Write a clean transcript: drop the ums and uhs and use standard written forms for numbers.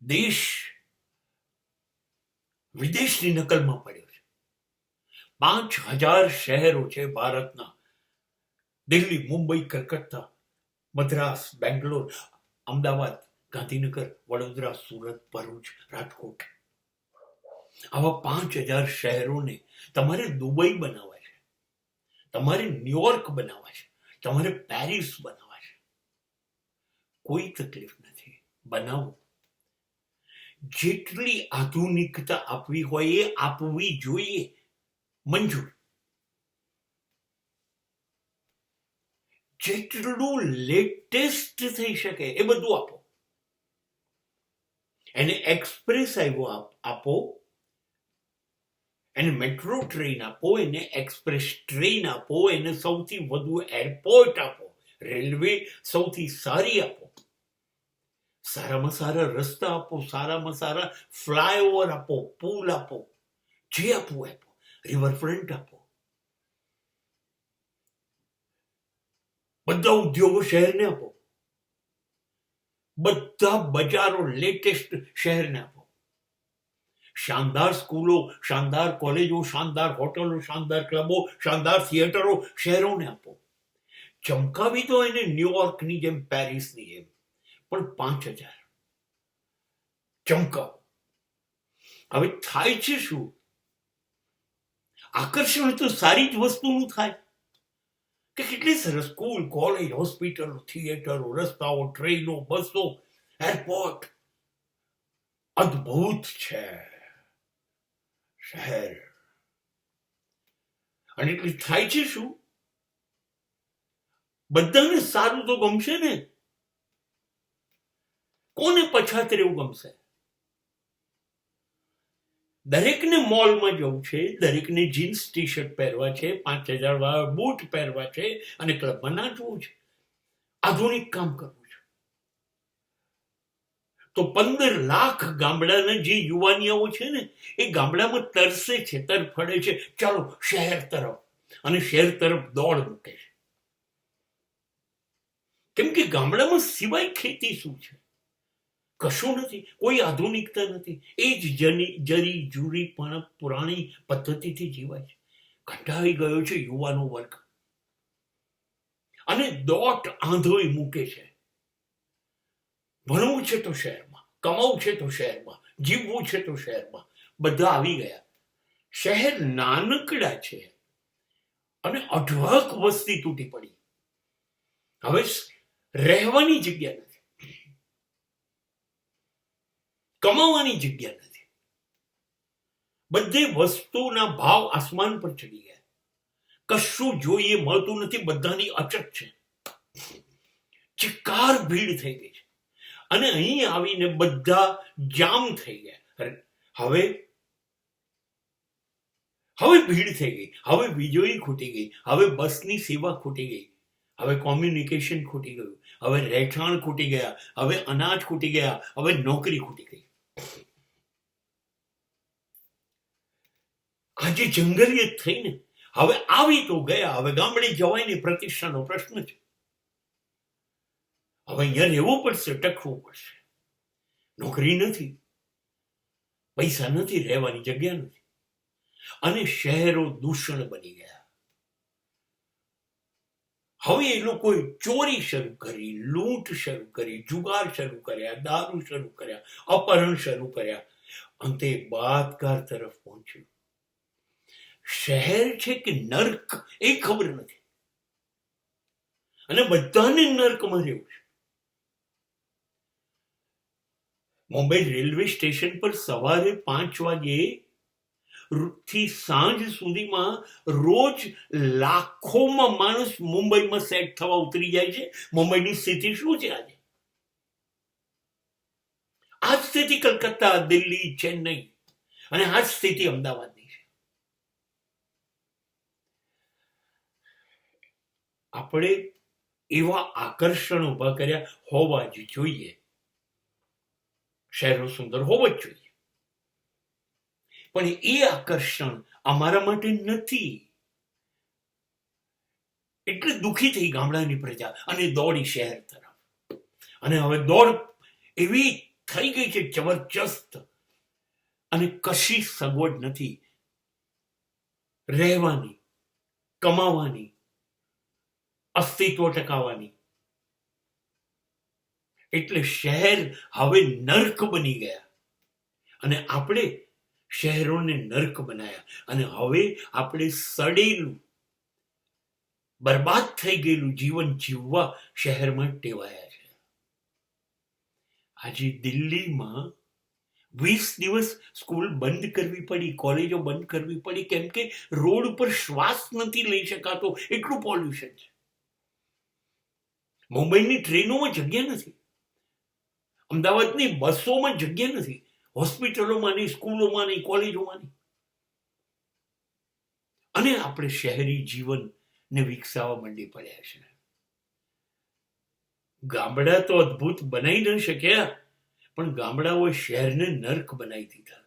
દેશ વિદેશની નકલમાં પડ્યો છે. 5,000 શહેરો છે ભારતના. દિલ્હી, મુંબઈ, કલકત્તા, મદ્રાસ, બેંગ્લોર, અમદાવાદ, ગાંધીનગર, વડોદરા, સુરત, ભરૂચ, રાજકોટ. આવા 5,000 શહેરોને તમારે દુબઈ બનાવવા છે, તમારે ન્યુયોર્ક બનાવવા છે, તમારે પેરિસ બનાવવા છે. કોઈ તકલીફ નથી, બનાવો. જેટલી આધુનિકતા આપવી હોય એ આપવી જોઈએ, મંજૂર. જેટલું લેટેસ્ટ થઈ શકે એ બધું આપો. એને એક્સપ્રેસ હાઈવે આપો, એને મેટ્રો ટ્રેન આપો, એને એક્સપ્રેસ ટ્રેન આપો, એને સૌથી વધુ એરપોર્ટ આપો, રેલવે સૌથી સારી આપો, સારામાં સારા રસ્તા આપો, સારામાં સારા ફ્લાયઓવર આપો, પુલ આપો, જે આપવું આપો, રિવરફ્રન્ટ આપો. બધા ઉદ્યોગો શહેરને આપો, બધા બજારો લેટેસ્ટ શહેરને આપો. શાનદાર સ્કૂલો, શાનદાર કોલેજો, શાનદાર હોટલો, શાનદાર ક્લબો, શાનદાર થિયેટરો શહેરોને આપો. ચમકાવી દો એને ન્યુયોર્કની જેમ, પેરિસની જેમ, પણ 5,000 ચમકાવો. હવે થાય છે શું? આકર્ષણ તો સારી જ વસ્તુનું થાય કે કેટલી સરસ સ્કૂલ, કોલેજ, હોસ્પિટલો, થિયેટરો, રસ્તાઓ, ટ્રેનો, બસો, એરપોર્ટ. અદ્ભુત છે શહેર. અને એટલે થાય છે શું? બધાને સારું તો ગમશે ને. કોને પછાત રહેવું ગમશે? દરેકને મોલમાં જવું છે, દરેકને જીન્સ ટી શર્ટ પહેરવા છે, 5,000 વાળા બૂટ પહેરવા છે અને ક્લબમાં નાચવું છે, આધુનિક કામ કરવું છે. તો 15 લાખ ગામડાના જે યુવાનીઓ છે ને, એ ગામડામાં તરસે છે, તરફડે છે, ચાલો શહેર તરફ. અને શહેર તરફ દોડ મૂકે છે. કેમ કે ગામડામાં સિવાય ખેતી શું છે? કશું નથી, કોઈ આધુનિકતા નથી. એ જ જરી જૂરી પણ પુરાણી પદ્ધતિથી જીવાય છે. કંટાળી ગયો છે યુવાનો વર્ગ અને દોટ આંધોઈ મૂકે છે. ભણવું છે તો શહેરમાં, કમાવું છે તો શહેરમાં, જીવવું છે તો શહેરમાં. બધા આવી ગયા. શહેર નાનકડા છે અને અઢળક વસ્તી તૂટી પડી. હવે રહેવાની જગ્યા નથી, કમાવાની જગ્યા નથી. બધી વસ્તુના ભાવ આસમાન પર ચડી ગયા. કશું જોઈએ મળતું નથી, બધાની અછત છે. ચિકાર ભીડ થઈ ગઈ છે અને અહીં આવીને બધા જામ થઈ ગયા. હવે ભીડ થઈ ગઈ, હવે વીજળી ખૂટી ગઈ, હવે બસની સેવા ખૂટી ગઈ, હવે કોમ્યુનિકેશન ખૂટી ગયું, હવે રહેઠાણ ખૂટી ગયા, હવે અનાજ ખૂટી ગયા, હવે નોકરી ખૂટી ગઈ. આજે જંગલિયત થઈને હવે આવી તો ગયા. હવે ગામડે જવાયની પ્રતિષ્ઠાનો પ્રશ્ન છે. હવે અહીંયા રહેવું પડશે, ટકવું પડશે. નોકરી નથી, પૈસા નથી, રહેવાની જગ્યા નથી અને શહેરો દૂષણ બની ગયા. હવે એ લોકોએ ચોરી શરૂ કરી, લૂંટ શરૂ કરી, જુગાર શરૂ કર્યા, દારૂ શરૂ કર્યા, અપહરણ શરૂ કર્યા. અંતે બળાત્કાર તરફ પહોંચ્યું. શહેર છે કે નર્ક એ ખબર નથી અને બધાને નર્કમાં રહેવું છે. મુંબઈ રેલવે સ્ટેશન પર સવારે 5 વાગે થી સાંજ સુધીમાં રોજ લાખોમાં માણસ મુંબઈમાં સેટ થવા ઉતરી જાય છે. મુંબઈની સ્થિતિ શું છે આજે? આ સ્થિતિ કલકત્તા, દિલ્હી, ચેન્નઈ અને આ સ્થિતિ અમદાવાદની છે. આપણે એવા આકર્ષણ ઉભા કર્યા હોવા જ જોઈએ. શહેરો સુંદર હોવા જ જોઈએ, પણ એ આકર્ષણ અમારા માટે નથી. એટલે દુઃખી થઈ ગામડાની પ્રજા અને દોડી શહેર તરફ. અને હવે દોડ એવી થઈ ગઈ છે જબરજસ્ત, અને કશી સગવડ નથી રહેવાની, કમાવાની, અસ્તિત્વ ટકાવવાની. એટલે શહેર હવે નર્ક બની ગયા, અને આપણે શહેરોને નર્ક બનાયા, અને હવે આપણે સડેલું, બરબાદ થઈ ગયેલું જીવન જીવવા શહેરમાં ટેવાયા છે. આજે દિલ્હીમાં 20 દિવસ સ્કૂલ બંધ કરવી પડી, કોલેજો બંધ કરવી પડી, કેમ કે રોડ ઉપર શ્વાસ નથી લઈ શકાતો, એટલું પોલ્યુશન છે. મુંબઈની ટ્રેનોમાં જગ્યા નથી, અમદાવાદની બસોમાં જગ્યા નથી, હોસ્પિટલોમાં નહીં, સ્કૂલોમાં નહીં, કોલેજોમાં નહીં. અને આપણે શહેરી જીવનને વિકસાવવા માંડી પડ્યા છે. ગામડા તો અદ્ભુત બનાવી ન શક્યા, પણ ગામડાઓએ શહેરને નર્ક બનાવી દીધા.